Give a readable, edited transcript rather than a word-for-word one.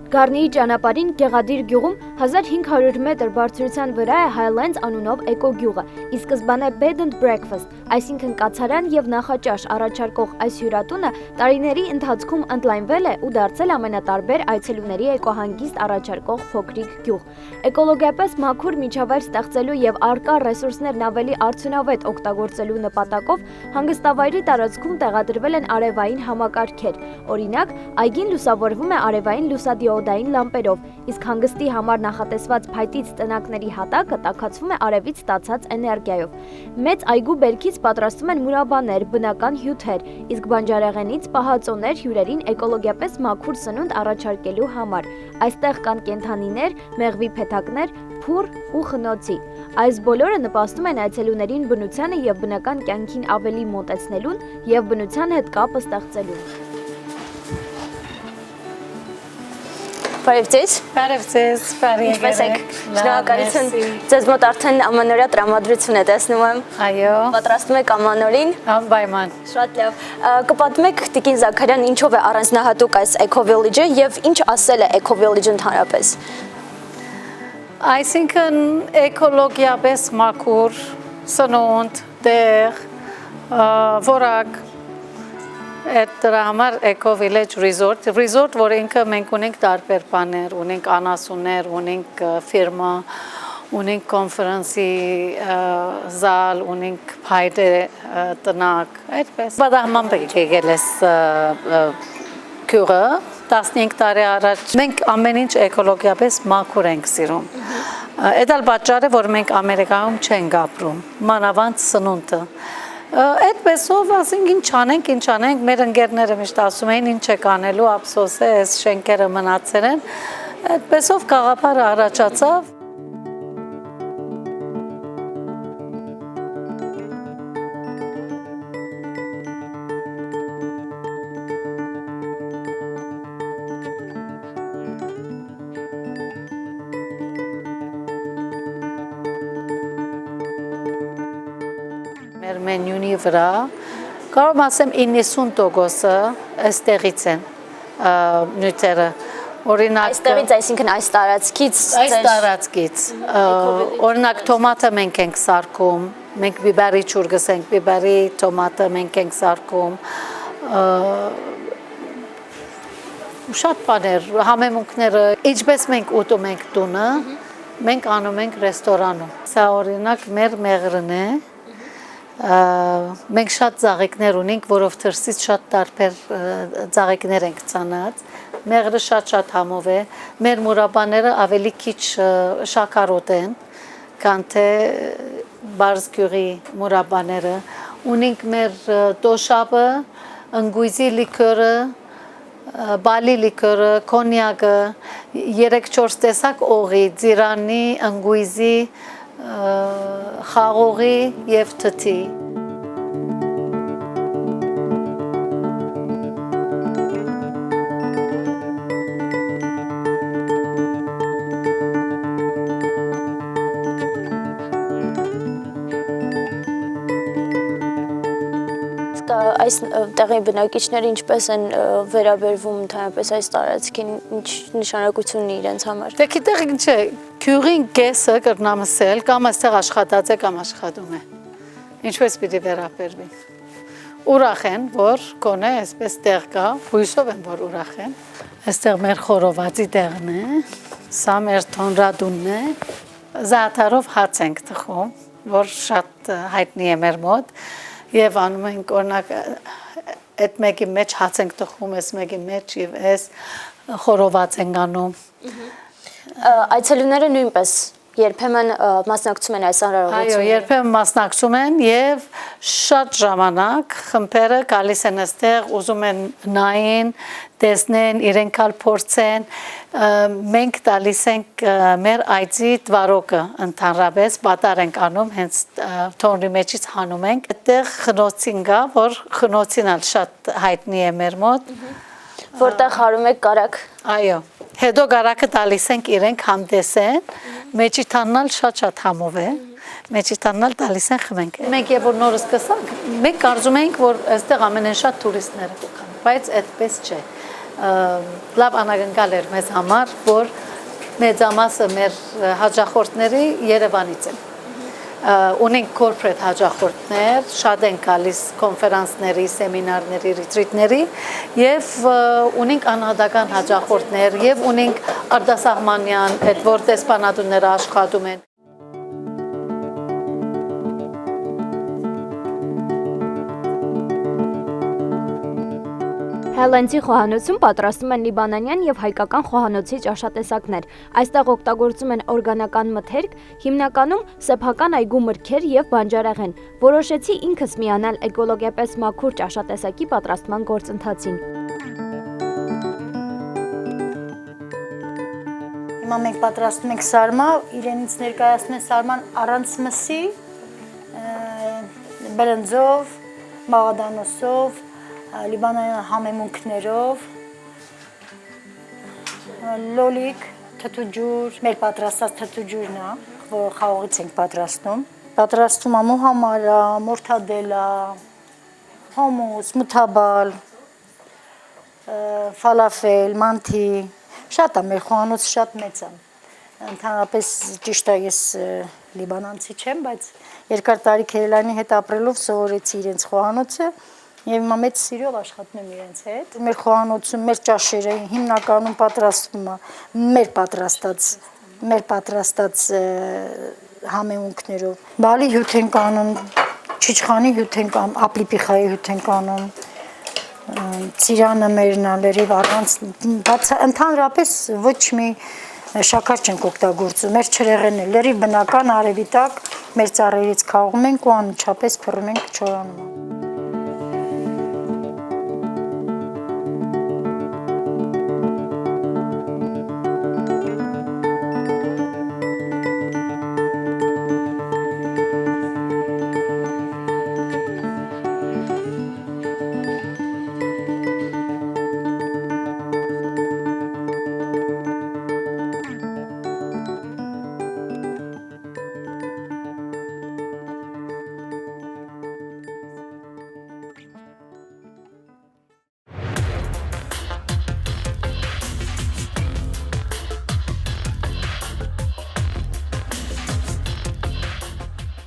Գառնիի ճանապարհին Գեղադիր գյուղում 1500 մետր բարձրության վրա է Highlands անունով էկոգյուղը, ի սկզբանե Bed and Breakfast, այսինքն կացարան եւ նախաճաշ առաջարկող այս հյուրատունը տարիների ընթացքում ընդլայնվել է ու դարձել ամենատարբեր այցելուների էկոհանգիստ առաջարկող փոքրիկ գյուղ։ Էկոլոգիապես մաքուր միջավայր ստեղծելու եւ առկա ռեսուրսներն ավելի արդյունավետ օգտագործելու նպատակով հանգստավայրի տարածքում տեղադրվել են արևային համակարգեր։ Օրինակ, այգին լուսավորվում է արևային լուսադիոդային լամպերով, իսկ հանգստի համար նախատեսված փայտից տնակների հատակը տաքացվում է արևից ստացած էներգիայով։ Մեծ այգու բերքից պատրաստում են մուրաբաներ, բնական հյութեր, իսկ բանջարեղենից պահածոներ հյուրերին էկոլոգիապես մաքուր սնունդ առաջարկելու համար։ Այստեղ կան կենդանիներ, մեղվի փեթակներ, փուռ ու խնոցի։ Այս բոլորը նպաստում են այցելուներին բնությանը եւ բնական կյանքին ավելի մոտեցնելուն եւ բնության հետ կապը ստեղծելուն։ Բարև ձեզ։ Բարև ձեզ, բարև Ինչպես եք։ Շնորհակալություն։ Ձեզ մոտ արդեն ամանորյա տրամադրություն է, տեսնում եմ։ Այո։ Պատրաստում եք ամանորին։ Անպայման։ Շատ լավ։ Կպատմեք Տիկին Զաքարյան ինչով է առանձնահատուկ այս Eco Village-ը եւ ինչ ասել է Eco Village-ը ընդհանրապես։ Այսինքն էկոլոգիապես մաքուր, սնունդ, տեղ, որակ Այդ դրա համար Eco Village Resort, որ ինքը մենք ունենք տարբեր բաներ, ունենք անասուններ, ունենք ֆիրմա, ունենք կոնֆերանսի զալ, ունենք փայտե տնակ, այդպես։ Բադահման եկել էս քյուրը 15 տարի առաջ մենք ամեն ինչ էկոլոգիապես մաքուր ենք սիրում։ Այդ էլ պատճառը, որ մենք Ամերիկայում չենք ապրում, մանավանդ սնունդը։ Այդպեսով ասենք ինչ անենք, մեր ընկերները միշտ ասում էին ինչ եք անելու, ափսոս է, այս շենքերը մնացել են, այդպեսով գաղափարը առաջացավ։ Մեր մենյունի վրա կարող եմ ասեմ 90%-ը այստեղից են նյութերը։ Օրինակ Այստեղից, այսինքն այս տարածքից, օրինակ տոմատը մենք ենք սարքում, մենք բիբերի ջուր գսենք, բիբերի տոմատը մենք ենք սարքում, շատ բաներ, համեմունքները, ինչպես մենք ուտում ենք տունը, մենք անում ենք ռեստորանում։ Սա օրինակ մեր մեղրն է։ Մենք շատ ծաղիկներ ունենք, որով թրսից շատ տարբեր ծաղիկներ ենք ծանած, մեղրը շատ համով է, մեր մուրաբաները ավելի քիչ շաքարոտ են, քան թե բարձ գյուղի մուրաբաները, ունենք մեր տոշապը, ընգույզի լիկյորը, բալի լիկյորը, կոնյակը, 3-4 տեսակ օղի, ձիրանի, ընգույզի, խաղողի և թթի։ Այս տեղի բնակիչները ինչպես են վերաբերվում ընդհանրապես այս տարածքին, ինչ նշանակություն ունի իրենց համար։ Դե գիտեք ինչ է, գյուղին կեսը կրնամսել, կամ այստեղ աշխատած է, կամ աշխատում է։ Ինչպես պիտի վերաբերվի։ Ուրախ են, որ գոնե այսպես տեղ կա, հույսով են, որ ուրախ են։ Այստեղ մեր խորովածի տեղն է, սա մեր թոնրադունն է, զաթարով հաց ենք թխում, որ շատ հայտնի է մեր մոտ։ Եվ անում ենք օրինակ այդ մեկի մեջ հաց ենք տխում, այս մեկի մեջ եւ այս խորոված ենք անում։ Այցելուները նույնպես երբեմն մասնակցում են այս արարողություններին։ Այո, երբեմն մասնակցում են եւ շատ ժամանակ խմբերը գալիս են այստեղ, ուզում են նայեն, տեսնեն, իրենք ալ փորձեն։ Մենք տալիս ենք մեր այցի դվարոկը ընդհանրապես պատար ենք անում, հենց թոնրի մեջից հանում ենք։ Այդտեղ խնոցին կա, որ խնոցին ալ շատ հայտնի է մեր մոտ։ Որտեղ հարում եք կարակ։ Այո, հետո կարակը տալիս ենք իրենք համտեսեն, մեջի տաննալ շատ համով է, մեջի տաննալ տալիս են խմենք։ Մենք երբ որ նորը սկսանք, մենք կարծում էինք, որ այստեղ ամենաշատ տուրիստները կգան, բայց այդպես չէ։ լավ անակնկալ էր մեզ համար, որ մեծամասը մեր հաճախորդների Երևանից են։ Ունենք corporate հաճախորդներ, շատ են գալիս կոնֆերանսների, սեմինարների, ռիտրիտների եւ ունենք անհատական հաճախորդներ եւ ունենք արտասահմանյան, այդ որ դեսպանատուները աշխատում են։ Highlands-ի խոհանոցում պատրաստում են լիբանանյան եւ հայկական խոհանոցի ճաշատեսակներ։ Այստեղ օգտագործում են օրգանական մթերք, հիմնականում սեփական այգու մրգեր եւ բանջարեղեն։ Որոշեցի ինքս միանալ էկոլոգիապես մաքուր ճաշատեսակի պատրաստման գործընթացին։ Հիմա մենք պատրաստում ենք սարմա, իրենից ներկայացնում են սարման առանց մսի, բրնձով, մաղադանոսով, լիբանանյան համեմունքներով, լոլիկ, թթուջուր, մեր պատրաստած թթուջուրն է, որ խաղողից ենք պատրաստում։ Պատրաստում է մուհամարա, մորթադելա, հոմուս, մութաբալ, ֆալաֆել, մանթի, շատ է, մեր խոհանոցը շատ մեծ է։ Ընդհանրապես ճիշտ է, ես լիբանանցի չեմ, բայց երկար տարի Քերելանի հետ ապրելով սովորեցի իրենց խոհանոցը եւ հիմա մեծ սիրով աշխատում եմ իրենց հետ։ Մեր խոհանոցում մեր ճաշերը հիմնականում պատրաստվում է մեր պատրաստած համեմունքներով։ Բալի հյութ են կանում, չիչխանի հյութ են կանում, ապլիպիխայի հյութ են կանում, ծիրանը մերն է լրիվ առանց, ընդհանրապես ոչ մի շաքար չենք օգտագործում, մեր չրեղենն է լրիվ բնական արևի տակ, մեր ծառերից քաղում ենք ու անմիջապես փռում ենք չորանում։